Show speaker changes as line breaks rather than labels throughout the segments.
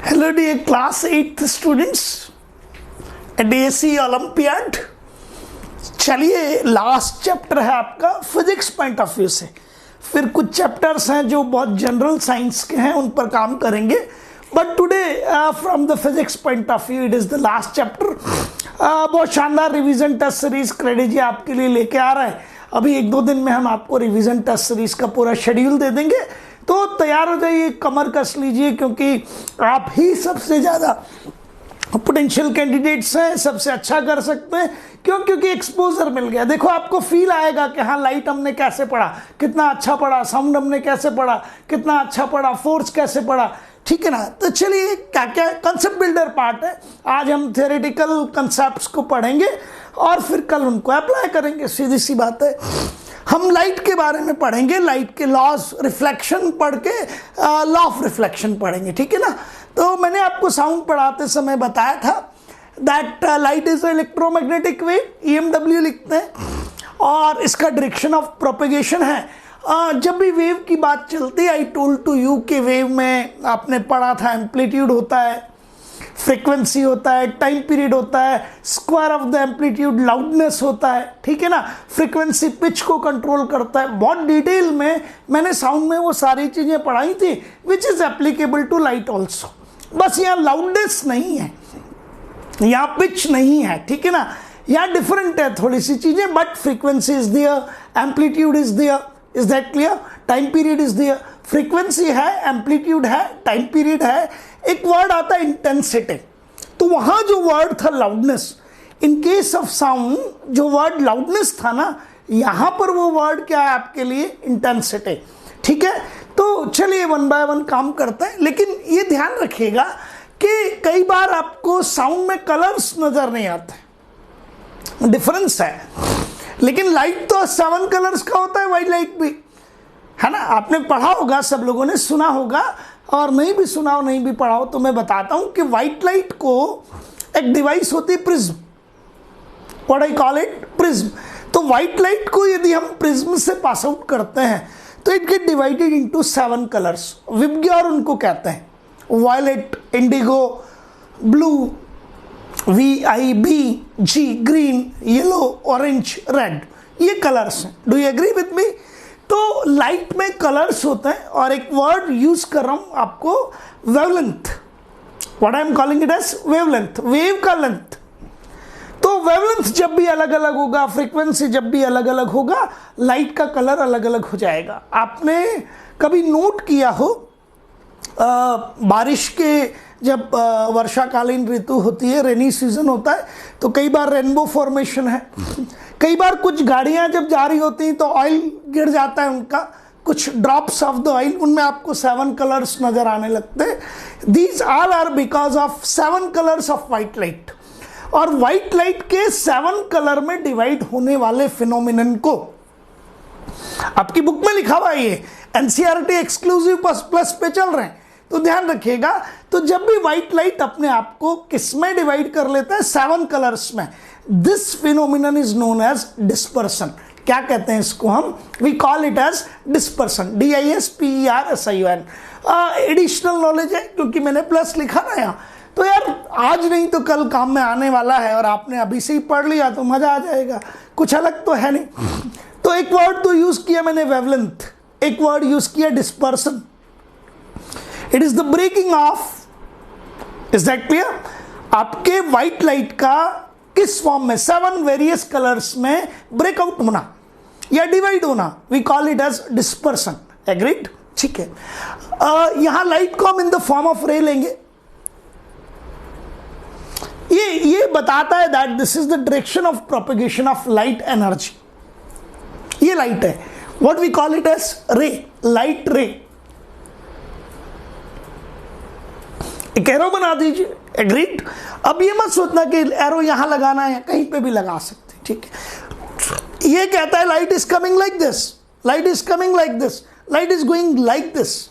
Hello dear class 8th students at ASC Olympiad। चलिए last chapter है आपका physics point of view से, फिर कुछ चैप्टर्स हैं जो बहुत जनरल साइंस के हैं उन पर काम करेंगे, but today from the physics point of view it is the last chapter. बहुत शानदार रिवीजन टेस्ट सीरीज क्रेडिट जी आपके लिए लेके आ रहा है। अभी एक दो दिन में हम आपको रिवीजन टेस्ट सीरीज का पूरा शेड्यूल दे देंगे, तो तैयार हो जाइए, कमर कस लीजिए, क्योंकि आप ही सबसे ज़्यादा पोटेंशियल कैंडिडेट्स हैं, सबसे अच्छा कर सकते हैं। क्यों? क्योंकि एक्सपोजर मिल गया। देखो आपको फील आएगा कि हाँ लाइट हमने कैसे पढ़ा, कितना अच्छा पढ़ा, साउंड हमने कैसे पढ़ा, कितना अच्छा पढ़ा, फोर्स कैसे पढ़ा, ठीक है ना। तो चलिए क्या क्या कंसेप्ट बिल्डर पार्ट है, आज हम थियोरेटिकल कंसेप्ट्स को पढ़ेंगे और फिर कल उनको अप्लाई करेंगे। सीधी सी बात है, हम लाइट के बारे में पढ़ेंगे, लाइट के लॉज, रिफ्लेक्शन पढ़ के लॉ ऑफ रिफ्लेक्शन पढ़ेंगे, ठीक है ना। तो मैंने आपको साउंड पढ़ाते समय बताया था that light is electromagnetic wave, EMW लिखते हैं, और इसका डायरेक्शन ऑफ प्रोपेगेशन है। जब भी वेव की बात चलती है, आई टोल्ड टू यू के वेव में आपने पढ़ा था एम्पलीट्यूड होता है, फ्रीक्वेंसी होता है, टाइम पीरियड होता है, square of the amplitude loudness होता है, ठीक है ना। फ्रीक्वेंसी पिच को कंट्रोल करता है। बहुत डिटेल में मैंने साउंड में वो सारी चीज़ें पढ़ाई थी which is applicable to light also. बस यहाँ लाउडनेस नहीं है, यहाँ पिच नहीं है, ठीक है ना, यहाँ डिफरेंट है थोड़ी सी चीज़ें, but frequency is there, amplitude is there, is that clear, time period is there. Frequency है, एम्पलीट्यूड है, टाइम पीरियड है, एक वर्ड आता है इंटेंसिटी। तो वहाँ जो वर्ड था loudness, in case of sound जो वर्ड लाउडनेस था ना, यहाँ पर वो वर्ड क्या है आपके लिए, इंटेंसिटी, ठीक है। तो चलिए वन बाय वन काम करते हैं, लेकिन ये ध्यान रखिएगा कि कई बार आपको साउंड में कलर्स नजर नहीं आते, डिफरेंस है। लेकिन लाइट तो 7 कलर्स का होता है, वाइट लाइट भी है ना। आपने पढ़ा होगा, सब लोगों ने सुना होगा, और नहीं भी सुना हो, नहीं भी पढ़ा हो, तो मैं बताता हूं कि व्हाइट लाइट को एक डिवाइस होती है prism, what I call it, prism. तो व्हाइट लाइट को यदि हम प्रिज्म से पास आउट करते हैं तो it get divided into 7 colours. VIBGYOR उनको कहते हैं, violet, indigo, blue, VIBG, green, yellow, orange, red, ये कलर्स हैं। Do you agree with me? तो लाइट में कलर्स होते हैं, और एक वर्ड यूज कर रहा हूं आपको, wavelength, what I am calling it as wavelength, wave का लेंथ। तो वेवलेंथ जब भी अलग अलग होगा, फ्रीक्वेंसी जब भी अलग अलग होगा, लाइट का कलर अलग अलग हो जाएगा। आपने कभी नोट किया हो बारिश के जब वर्षाकालीन ऋतु होती है, रेनी सीजन होता है, तो कई बार रेनबो फॉर्मेशन है। कई बार कुछ गाड़ियां जब जा रही होती हैं तो ऑयल गिर जाता है उनका, कुछ ड्रॉप्स ऑफ द ऑयल, उनमें आपको 7 कलर्स नजर आने लगते हैं। These all are because of 7 colours of white light. और व्हाइट लाइट के 7 कलर में डिवाइड होने वाले फिनोमिनन को आपकी बुक में लिखा हुआ है, ये NCERT एक्सक्लूसिव प्लस पे चल रहे हैं, तो ध्यान रखिएगा। तो जब भी व्हाइट लाइट अपने आप को किस में डिवाइड कर लेता है, 7 कलर्स में, this phenomenon is known as dispersion. क्या कहते हैं इसको हम? We call it as dispersion, DISPERSION। Additional knowledge है क्योंकि मैंने प्लस लिखा ना यहाँ, तो यार आज नहीं तो कल काम में आने वाला है, और आपने अभी से ही पढ़ लिया तो मजा आ जाएगा, कुछ अलग तो है नहीं। तो एक वर्ड तो यूज किया मैंने वेवलेंथ, एक वर्ड यूज किया dispersion. It is the breaking of, is that clear? आपके व्हाइट लाइट का किस फॉर्म में, 7 वेरियस कलर्स में ब्रेकआउट होना या डिवाइड होना, we call it as dispersion. Agreed? ठीक है। यहां लाइट को हम इन द फॉर्म ऑफ रे लेंगे। ये बताता है that this is the direction of propagation of light energy. ये लाइट है, what we call it as ray, light ray. एक एरो बना दीजिए, एग्रीड? अब ये मत सोचना कि एरो यहां लगाना है, कहीं पे भी लगा सकते, ठीक है। ये कहता है light is coming like this, light is coming like this, light is going like this,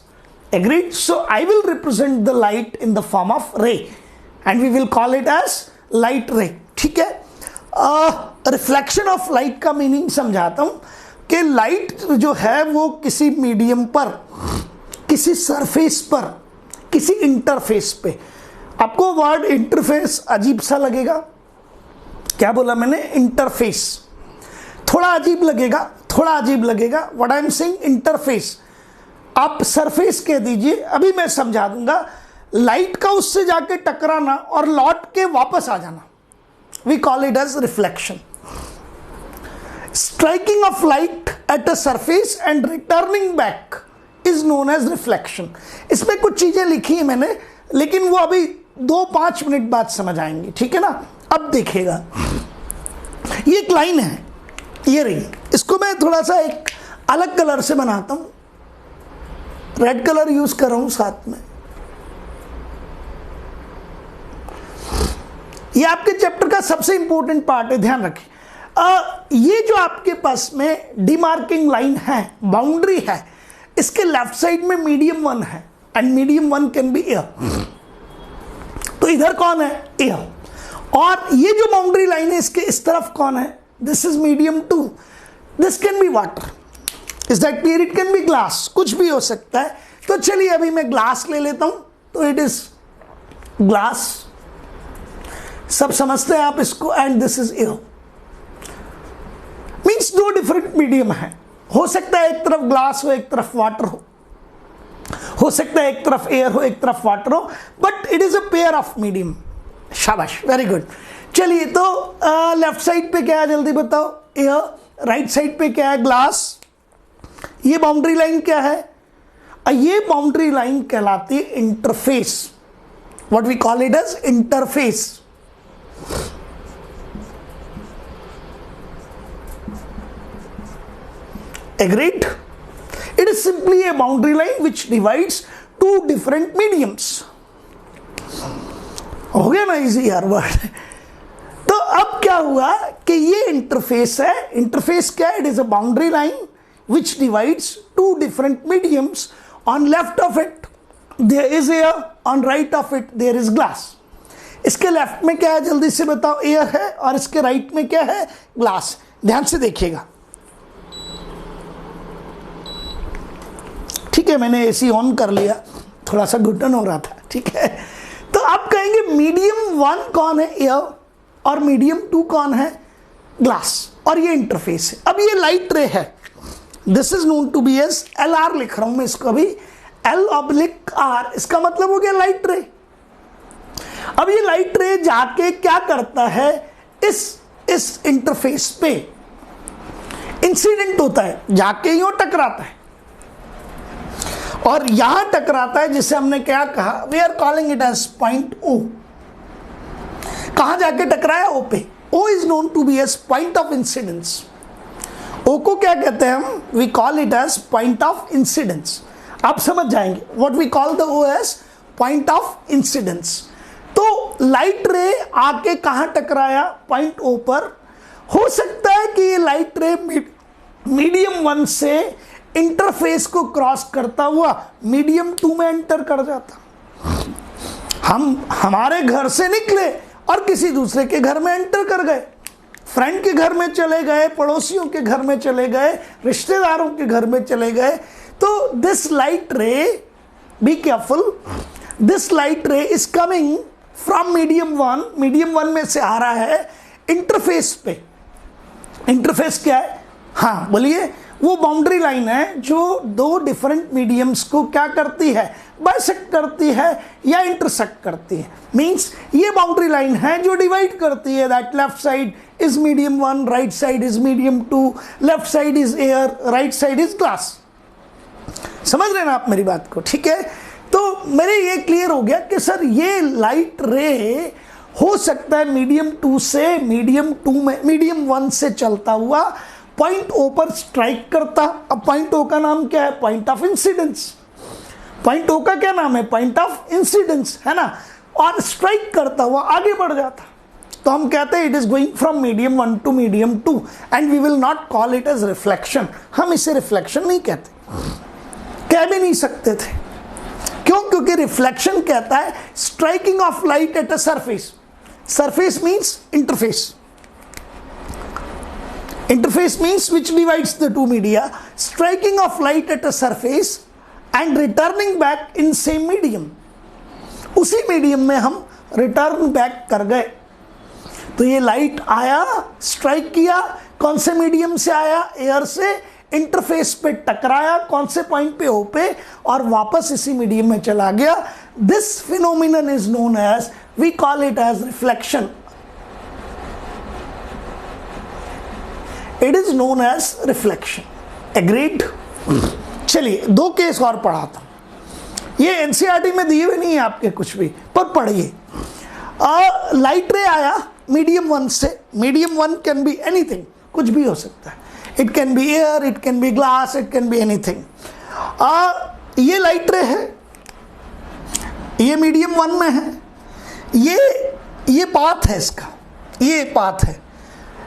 agreed? So I will represent the light in the form of ray and we will call it as light ray, ठीक है। Reflection of light का meaning समझाता हूं कि light जो है वो किसी मीडियम पर, किसी सरफेस पर किसी इंटरफेस पे। आपको वर्ड इंटरफेस अजीब सा लगेगा, क्या बोला मैंने, इंटरफेस, थोड़ा अजीब लगेगा, what I am saying interface. आप सरफेस कह दीजिए, अभी मैं समझा दूंगा। लाइट का उससे जाके टकराना और लौट के वापस आ जाना, we call it as reflection. Striking of light at a surface and returning back is known as reflection. इसमें कुछ चीजें लिखी है मैंने, लेकिन वो अभी 2-5 मिनट बाद समझ आएंगी, ठीक है ना। अब देखिएगा, ये एक लाइन है, ये रही, इसको मैं थोड़ा सा एक अलग कलर से बनाता हूं, रेड कलर यूज कर रहा हूं साथ में। ये आपके चैप्टर का सबसे इंपॉर्टेंट पार्ट है, ध्यान रखें। ये जो आपके पास में डिमार्किंग लाइन है, बाउंड्री है, इसके लेफ्ट साइड में मीडियम 1 है, and medium 1 can be air. तो इधर कौन है, एयर। और ये जो बाउंड्री लाइन है, इसके इस तरफ कौन है, this is medium 2, this can be water, is that clear, it can be glass, कुछ भी हो सकता है। तो चलिए अभी मैं ग्लास ले लेता हूं, तो इट इज ग्लास, सब समझते हैं आप इसको, and this is air. Means 2 different medium है, हो सकता है एक तरफ ग्लास हो, एक तरफ वाटर हो सकता है एक तरफ एयर हो, एक तरफ वाटर हो, but it is a pair of medium. शाबाश, वेरी गुड। चलिए, तो लेफ्ट साइड पे क्या है जल्दी बताओ, एयर। राइट साइड पे क्या है, ग्लास। ये बाउंड्री लाइन क्या है, ये बाउंड्री लाइन कहलाती है interface, what we call it as interface. Agreed? It is simply a boundary line which divides 2 different mediums. हो गया ना इजी यार वर्ड। तो अब क्या हुआ कि ये इंटरफेस है। इंटरफेस क्या है, it is a boundary line which divides 2 different mediums. On left of it there is air, on right of it there is glass. इसके लेफ्ट में क्या है जल्दी से बताओ, एयर है, और इसके राइट में क्या है, ग्लास। ध्यान से देखिएगा, ठीक है, मैंने एसी ऑन कर लिया, थोड़ा सा घुटन हो रहा था, ठीक है। तो आप कहेंगे मीडियम 1 कौन है, एयर, और मीडियम 2 कौन है, ग्लास, और ये इंटरफेस है। अब ये लाइट रे है, this is known to be as LR, लिख रहा हूं मैं इसको अभी, L/R, इसका मतलब हो गया लाइट रे। अब ये लाइट रे जाके क्या करता है, इस इंटरफेस पे इंसिडेंट होता है, जाके यूं टकराता है, और यहां टकराता है, जिसे हमने क्या कहा, we are calling it as point O। कहां जाके टकराया, O पे। O is known to be as point of incidence. O को क्या कहते हैं हम, we call it as point of incidence. आप समझ जाएंगे, what we call the O as point of incidence. तो लाइट रे आके कहां टकराया, पॉइंट O पर। हो सकता है कि ये लाइट रे मीडियम 1 से इंटरफेस को क्रॉस करता हुआ मीडियम 2 में एंटर कर जाता। हम हमारे घर से निकले और किसी दूसरे के घर में एंटर कर गए, फ्रेंड के घर में चले गए, पड़ोसियों के घर में चले गए, रिश्तेदारों के घर में चले गए। तो दिस लाइट रे, बी केयरफुल, दिस लाइट रे is coming from medium 1, medium 1 में से आ रहा है इंटरफेस पे। इंटरफेस क्या है, हाँ बोलिए, वो बाउंड्री लाइन है जो 2 डिफरेंट मीडियम्स को क्या करती है, बाइसेक्ट करती है या इंटरसेक्ट करती है। मींस ये बाउंड्री लाइन है जो डिवाइड करती है, that left side is medium 1, right side is medium 2, left side is air, right side is glass. समझ रहे हैं ना आप मेरी बात को, ठीक है। तो मेरे ये क्लियर हो गया कि सर ये लाइट रे हो सकता है मीडियम 2 से मीडियम 2 में, मीडियम 1 से चलता हुआ पॉइंट O पर स्ट्राइक करता। अब पॉइंट O का नाम क्या है, point of incidence. Point O का क्या नाम है, पॉइंट ऑफ इंसिडेंस, है ना। और स्ट्राइक करता हुआ आगे बढ़ जाता, तो हम कहते हैं it is going from medium 1 to medium 2, and we will not call it as reflection. हम इसे रिफ्लेक्शन नहीं कहते, कह भी नहीं सकते थे। क्यों, क्योंकि रिफ्लेक्शन कहता है striking of light at a surface. Surface means interface, interface means which divides the 2 media, striking of light at a surface and returning back in same medium. उसी मीडियम में हम रिटर्न बैक कर गए। तो ये light आया, strike किया, कौन से मीडियम से आया, एयर से, इंटरफेस पे टकराया, कौन से पॉइंट पे, ओ पे, और वापस इसी मीडियम में चला गया। This phenomenon is known as, we call it as reflection. It is known as reflection. Agreed? चलिए 2 केस और पढ़ाता हूं। ये एनसीईआरटी में दिए हुए नहीं है आपके कुछ भी, पर पढ़िए। लाइट रे आया मीडियम 1 से। मीडियम 1 कैन बी एनीथिंग, कुछ भी हो सकता है। It can be air, it can be glass, it can be anything. ये लाइट रे है, ये मीडियम 1 में है, ये पाथ है इसका, ये पाथ है।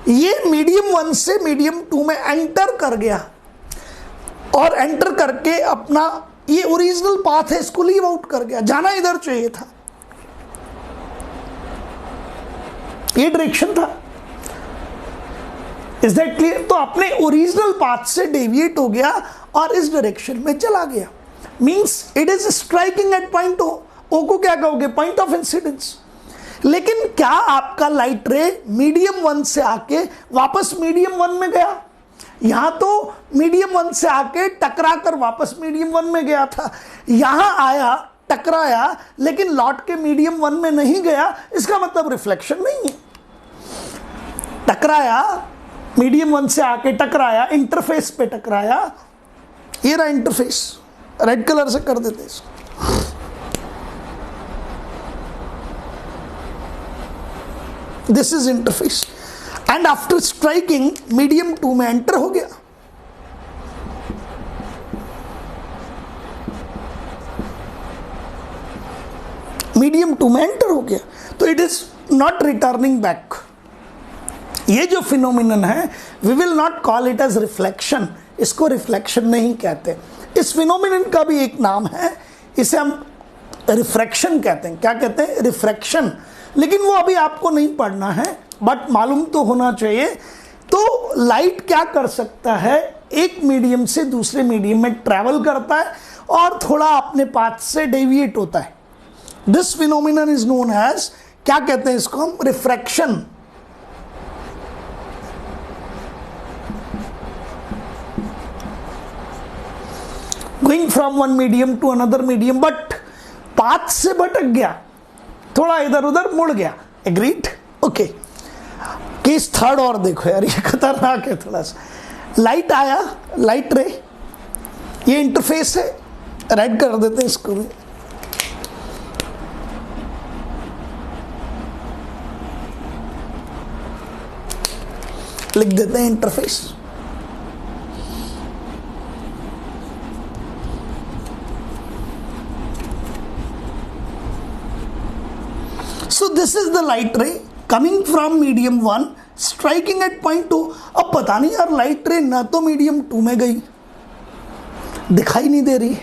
ये मीडियम 1 से मीडियम 2 में एंटर कर गया, और एंटर करके अपना ये ओरिजिनल पाथ है इसको लीव आउट कर गया, जाना इधर चाहिए था, ये डायरेक्शन था। Is that clear? तो अपने ओरिजिनल पाथ से डेविएट हो गया और इस डायरेक्शन में चला गया। Means it is striking at point O. O को क्या कहोगे? Point of incidence. लेकिन क्या आपका लाइट रे मीडियम 1 से आके वापस मीडियम 1 में गया? यहां तो मीडियम 1 से आके टकरा कर वापस मीडियम 1 में गया था, यहां आया, टकराया, लेकिन लौट के मीडियम 1 में नहीं गया। इसका मतलब रिफ्लेक्शन नहीं है। टकराया, मीडियम 1 से आके टकराया, इंटरफेस पे टकराया, ये रहा इंटरफेस, रेड कलर से कर देते इसको। This is interface, and after striking medium 2 में एंटर हो गया। मीडियम 2 में एंटर हो गया, तो it is not returning back. ये जो फिनोमिनन है, we will not call it as reflection, इसको रिफ्लेक्शन नहीं कहते। इस फिनोमिनन का भी एक नाम है, इसे हम रिफ्रैक्शन कहते हैं। क्या कहते हैं? रिफ्रैक्शन। लेकिन वो अभी आपको नहीं पढ़ना है, बट मालूम तो होना चाहिए। तो लाइट क्या कर सकता है? एक मीडियम से दूसरे मीडियम में ट्रैवल करता है और थोड़ा अपने पाथ से डेविएट होता है। This phenomenon is known as, क्या कहते हैं इसको हम? Refraction. Going from one medium to another medium, but path से भटक गया, थोड़ा इधर उधर मुड़ गया। एग्रीड? ओके। केस थर्ड और देखो यार, ये खतरनाक है थोड़ा सा। लाइट आया, लाइट रे, ये इंटरफेस है, रेड कर देते हैं इसको भी। लिख देते हैं interface. So this is the light ray coming from medium 1 striking at point 2। अब पता नहीं यार, लाइट रे ना तो मीडियम 2 में गई, दिखाई नहीं दे रही,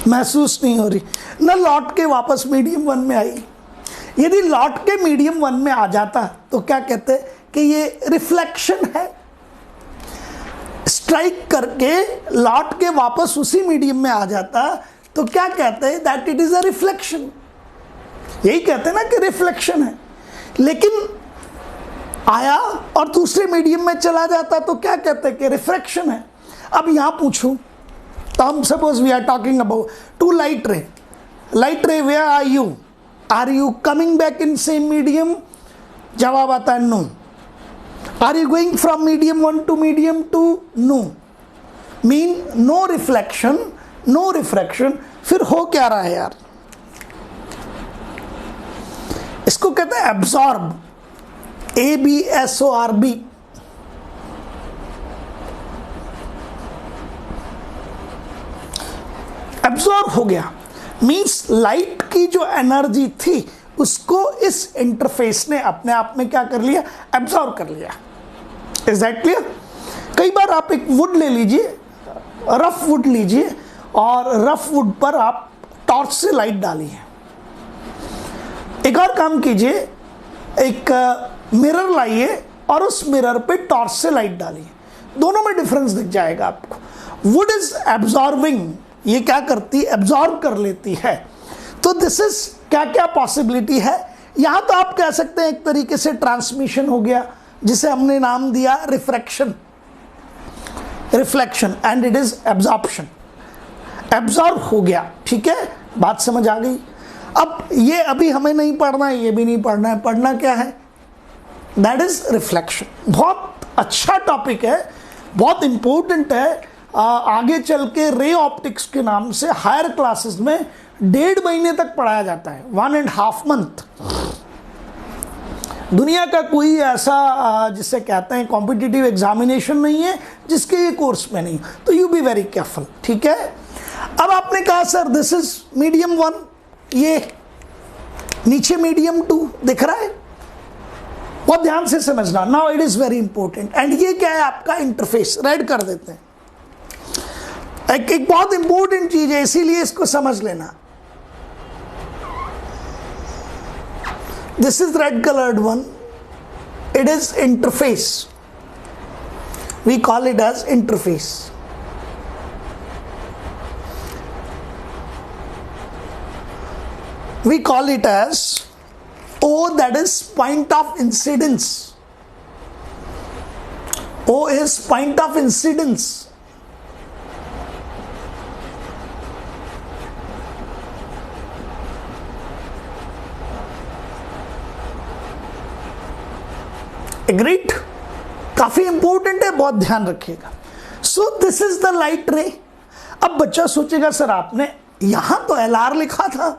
महसूस नहीं हो रही, ना लौट के वापस मीडियम 1 में आई। यदि लौट के मीडियम 1 में आ जाता तो क्या कहते कि ये रिफ्लेक्शन है। स्ट्राइक करके लौट के वापस उसी मीडियम में आ जाता तो क्या कहते हैं? That it is a reflection. यही कहते हैं ना कि रिफ्लेक्शन है। लेकिन आया और दूसरे मीडियम में चला जाता तो क्या कहते हैं? कि रिफ्रैक्शन है। अब यहां पूछूं तो हम suppose we are talking about to light ray. Light ray, where are you coming back in same medium? जवाब आता है no. Are you going from medium 1 to medium 2? No. Mean no reflection, no refraction. फिर हो क्या रहा है यार? इसको कहते हैं एब्सॉर्ब, ABSORB। एब्सॉर्ब हो गया मींस लाइट की जो एनर्जी थी उसको इस इंटरफेस ने अपने आप में क्या कर लिया? एब्सॉर्ब कर लिया। Is that clear? कई बार आप एक वुड ले लीजिए, रफ वुड लीजिए, और रफ वुड पर आप टॉर्च से लाइट डालिए। एक और काम कीजिए, एक मिरर लाइए और उस मिरर पे टॉर्च से लाइट डालिए, दोनों में डिफरेंस दिख जाएगा आपको। वुड इज एब्जॉर्बिंग, ये क्या करती है? एब्जॉर्ब कर लेती है। तो दिस इज क्या क्या पॉसिबिलिटी है। यहां तो आप कह सकते हैं एक तरीके से ट्रांसमिशन हो गया, जिसे हमने नाम दिया refraction, reflection, and it is absorption, absorb हो गया। ठीक है, बात समझ आ गई। अब ये अभी हमें नहीं पढ़ना है, ये भी नहीं पढ़ना है, पढ़ना क्या है, दैट इज रिफ्लेक्शन। बहुत अच्छा टॉपिक है, बहुत इंपॉर्टेंट है। आगे चल के रे ऑप्टिक्स के नाम से हायर क्लासेस में 1.5 महीने तक पढ़ाया जाता है, 1.5 मंथ। दुनिया का कोई ऐसा जिसे कहते हैं कॉम्पिटिटिव एग्जामिनेशन नहीं है जिसके ये कोर्स में नहीं, तो यू बी वेरी केयरफुल। ठीक है, अब आपने कहा सर दिस इज मीडियम 1, ये नीचे मीडियम 2 दिख रहा है, बहुत ध्यान से समझना। Now it is very important, and ये क्या है आपका इंटरफेस, रेड कर देते हैं। एक बहुत इंपॉर्टेंट चीज है, इसीलिए इसको समझ लेना। This is red coloured one, it is interface, we call it as interface. We call it as O, that is point of incidence. O is point of incidence. Agreed? काफी इंपॉर्टेंट है, बहुत ध्यान रखिएगा। So this is the light रे। अब बच्चा सोचेगा sir आपने यहां तो LR लिखा था,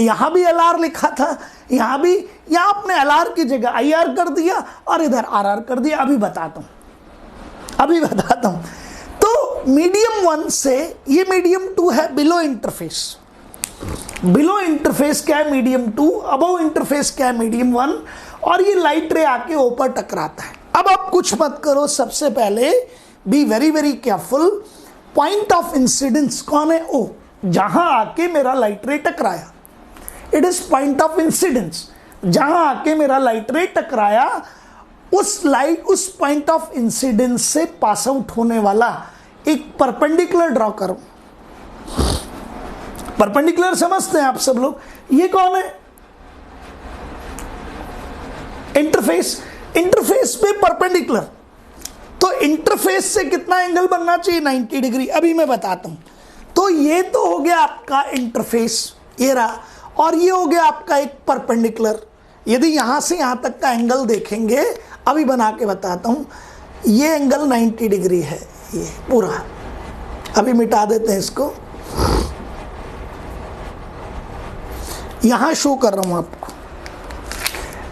यहां भी LR लिखा था, यहां भी, यहां आपने LR की जगह IR कर दिया और इधर RR कर दिया। अभी बताता हूं। तो मीडियम 1 से ये मीडियम 2 है, बिलो इंटरफेस। बिलो इंटरफेस क्या है, मीडियम 2, अबव इंटरफेस क्या है, मीडियम 1, और ये लाइट रे आके ऊपर टकराता है। अब आप कुछ मत करो, सबसे पहले be very very careful. Point of incidence कौन है, O, जहां आके मेरा लाइट रे टकराया, it is point of incidence. जहां आके मेरा लाइट रे टकराया, उस पॉइंट ऑफ इंसिडेंस से पास आउट होने वाला एक परपेंडिकुलर ड्रॉ करो। परपेंडिकुलर समझते हैं आप सब लोग, ये कौन है, इंटरफेस। इंटरफेस पे परपेंडिकुलर, तो इंटरफेस से कितना एंगल बनना चाहिए, 90 डिग्री। अभी मैं बताता हूं। तो ये तो हो गया आपका इंटरफेस, ये रहा, और ये हो गया आपका एक परपेंडिकुलर। यदि यहां से यहां तक का एंगल देखेंगे, अभी बना के बताता हूं, ये एंगल 90 डिग्री है, ये पूरा। अभी मिटा देते हैं इसको, यहां शो कर रहा हूं आपको।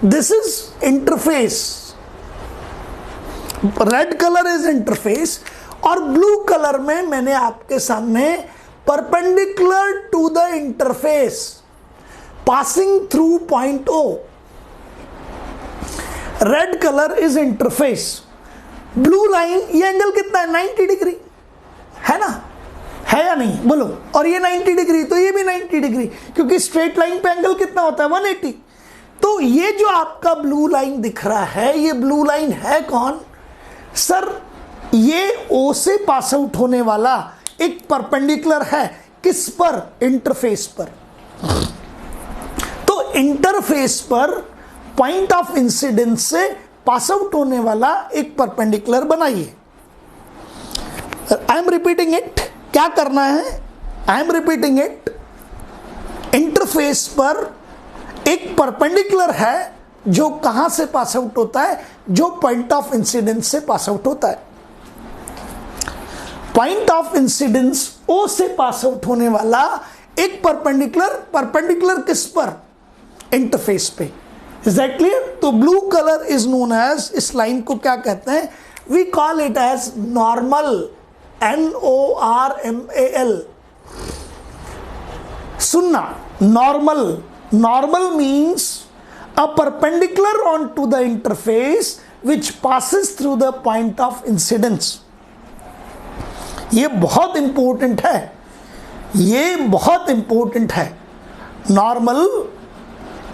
This is interface, red colour is interface, और ब्लू कलर में मैंने आपके सामने perpendicular to the interface passing through point O। Red colour is interface, blue line, ये एंगल कितना है, 90 डिग्री है ना, है या नहीं बोलो, और ये 90 डिग्री, तो ये भी 90 डिग्री, क्योंकि स्ट्रेट लाइन पे एंगल कितना होता है, 180। तो ये जो आपका ब्लू लाइन दिख रहा है, ये ब्लू लाइन है कौन सर, ये O से पास आउट होने वाला एक परपेंडिकुलर है, किस पर, इंटरफेस पर। तो इंटरफेस पर पॉइंट ऑफ इंसिडेंस से पास आउट होने वाला एक परपेंडिकुलर बनाइए। आई एम रिपीटिंग इट, क्या करना है, I am repeating it. Interface पर एक परपेंडिकुलर है जो कहां से पास आउट होता है, जो पॉइंट ऑफ इंसिडेंस से पास आउट होता है। पॉइंट ऑफ इंसिडेंस O से पास आउट होने वाला एक परपेंडिकुलर किस पर, इंटरफेस पे। Is that clear? तो blue colour is known as, इस लाइन को क्या कहते हैं, we call it as normal, NORMAL। सुनना, normal means a perpendicular onto the interface which passes through the point of incidence। ये बहुत इंपॉर्टेंट है, ये बहुत इंपॉर्टेंट है। Normal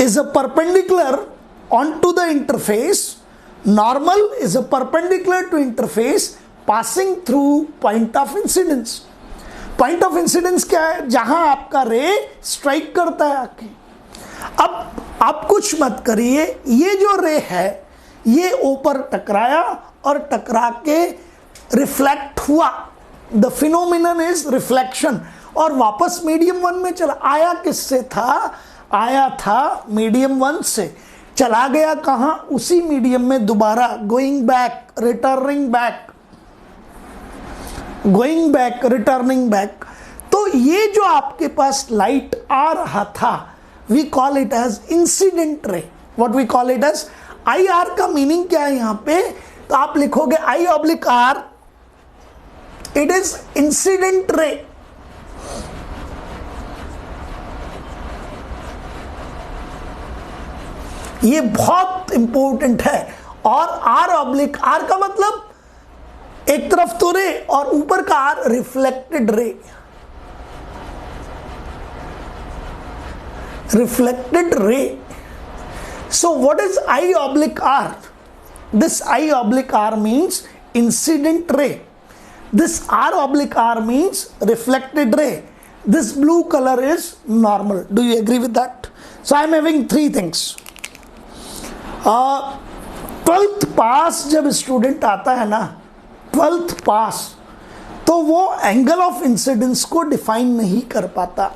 is a perpendicular onto the interface, normal is a perpendicular to interface passing through point of incidence। Point of incidence क्या है, जहां आपका रे स्ट्राइक करता है आके, आप कुछ मत करिए, ये जो रे है ये ऊपर टकराया और टकरा के रिफ्लेक्ट हुआ, द फिनोमिनन इज रिफ्लेक्शन, और वापस मीडियम 1 में चला। आया किससे था? आया था मीडियम 1 से, चला गया कहां? उसी मीडियम में दोबारा, going back, returning back, going back, returning back. तो ये जो आपके पास लाइट आ रहा था, we call it as incident ray. What we call it as? I R का मीनिंग क्या है यहां पे? तो आप लिखोगे I oblique R, it is incident ray. ये बहुत इंपॉर्टेंट है। और आर ऑब्लिक आर का मतलब एक तरफ तो रे और ऊपर का R reflected ray, reflected ray. So what is I oblique R? This I oblique R means incident ray. This R oblique R means reflected ray. This blue color is normal. Do you agree with that? So I am having three things. 12th पास जब student आता है ना, 12th पास, तो वो angle of incidence को define नहीं कर पाता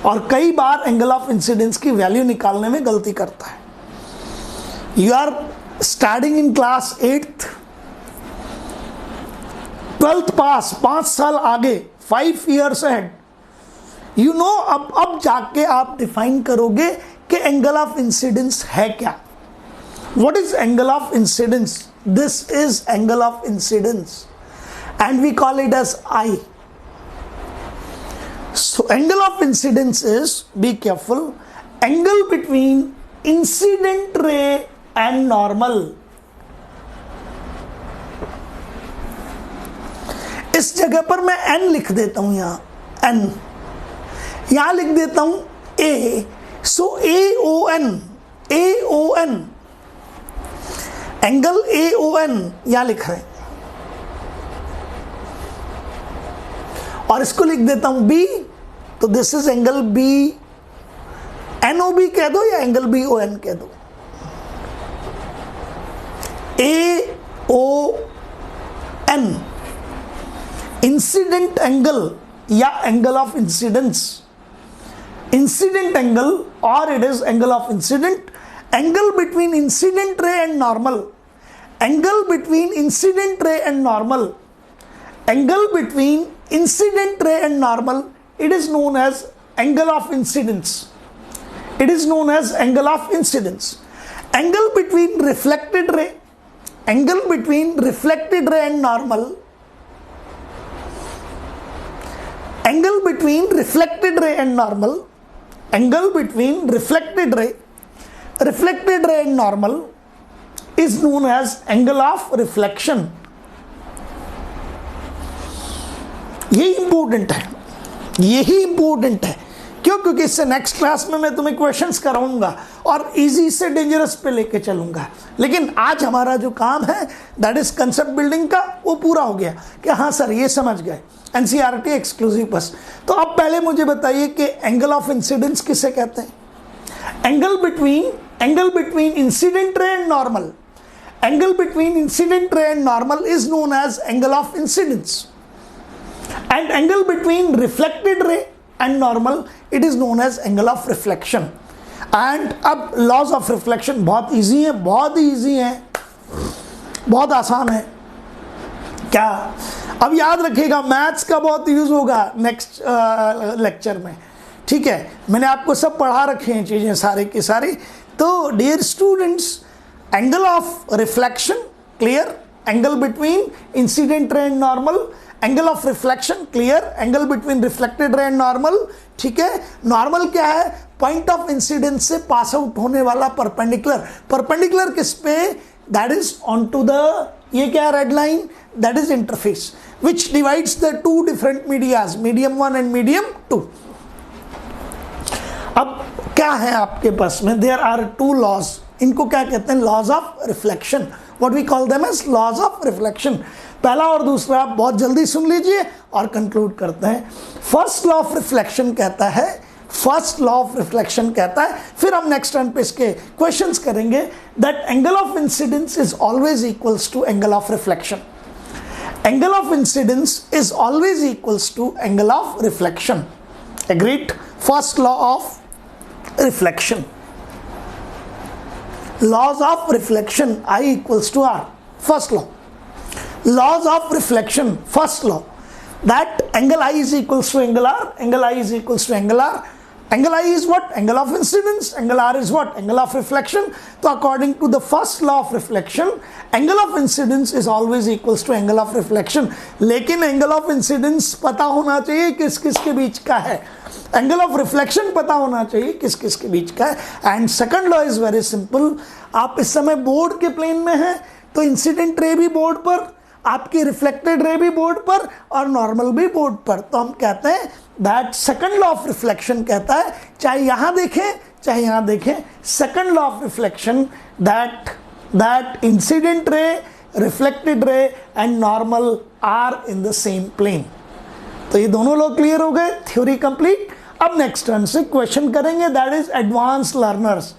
और कई बार एंगल ऑफ इंसिडेंस की वैल्यू निकालने में गलती करता है। You are studying in class 8th, 12th पास, 5 साल आगे, 5 years ahead, you know, अब जाके आप डिफाइन करोगे कि एंगल ऑफ इंसिडेंस है क्या। What is angle of incidence? This is angle of incidence and we call it as I. So angle of incidence is, be careful, angle between incident ray and normal. इस जगह पर मैं n लिख देता हूं, यहां n, यहां लिख देता हूं a. So AON angle AON यहां लिख रहे हैं और इसको लिख देता हूं B, तो this is angle B, NOB कह दो या एंगल BON कह दो। AON इंसिडेंट एंगल या angle of incidence, incident angle और it is angle of incident, angle between incident ray and normal, angle between incident ray and normal, angle between incident ray and normal, it is known as angle of incidence. It is known as angle of incidence. Angle between reflected ray, angle between reflected ray and normal, angle between reflected ray and normal, angle between reflected ray and normal is known as angle of reflection. ये important है, यही important है। क्यों? क्योंकि इससे next class में मैं तुम्हें क्वेश्चंस कराऊंगा और इजी से डेंजरस पे लेके चलूंगा। लेकिन आज हमारा जो काम है दैट इज कंसेप्ट बिल्डिंग का, वो पूरा हो गया कि हाँ सर ये समझ गए, एनसीईआरटी एक्सक्लूसिव बस। तो अब पहले मुझे बताइए कि एंगल ऑफ इंसिडेंस किसे कहते हैं? Angle between incident ray and normal, angle between incident ray and normal is known as angle of incidence, and angle between reflected ray and normal, it is known as angle of reflection. And अब laws of reflection बहुत easy है, बहुत easy है, बहुत आसान है। क्या अब याद रखिएगा, मैथ्स का बहुत यूज होगा नेक्स्ट लेक्चर में, ठीक है? मैंने आपको सब पढ़ा रखे हैं चीजें सारी की सारी। तो dear students, angle of reflection clear, angle between incident ray and normal, angle of reflection clear, angle between reflected ray and normal, ठीक है? नॉर्मल क्या है? पॉइंट ऑफ इंसिडेंस से पास आउट होने वाला परपेंडिकुलर। परपेंडिकुलर किस पे? That is on to the, ये क्या है? Red line, that is interface which divides the two different medias, medium 1 and medium 2। अब क्या है आपके पास में? देयर आर 2 लॉज, इनको क्या कहते हैं? Laws of reflection. What we call them as laws of reflection. पहला और दूसरा आप बहुत जल्दी सुन लीजिए और कंक्लूड करते हैं। फर्स्ट लॉ ऑफ रिफ्लेक्शन कहता है फर्स्ट लॉ ऑफ रिफ्लेक्शन कहता है। फिर हम नेक्स्ट टर्न पे इसके क्वेश्चंस करेंगे that angle of incidence is always equals to angle of reflection. Angle of incidence is always equals to angle of reflection. Agreed? First law of reflection, laws of reflection, I equals to R. First law, laws of reflection, first law, that angle I is equals to angle R, angle I is equals to angle R. Angle I is what? Angle of incidence. Angle R is what? Angle of reflection. So according to the first law of reflection, angle of incidence is always equals to angle of reflection. लेकिन angle of incidence पता होना चाहिए किस किस के बीच का है, angle of reflection पता होना चाहिए किस किस के बीच का है। And second law is very simple. आप इस समय बोर्ड के प्लेन में हैं तो इंसिडेंट रे भी बोर्ड पर, आपकी रिफ्लेक्टेड रे भी बोर्ड पर और नॉर्मल भी बोर्ड पर। तो हम कहते हैं that second law of reflection कहता है, चाहे यहां देखें चाहे यहां देखें, second law of reflection that incident ray, reflected ray and normal are in the same plane. तो ये दोनों लॉ क्लियर हो गए, थ्योरी कंप्लीट। अब नेक्स्ट टर्न से क्वेश्चन करेंगे, दैट इज एडवांस लर्नर्स।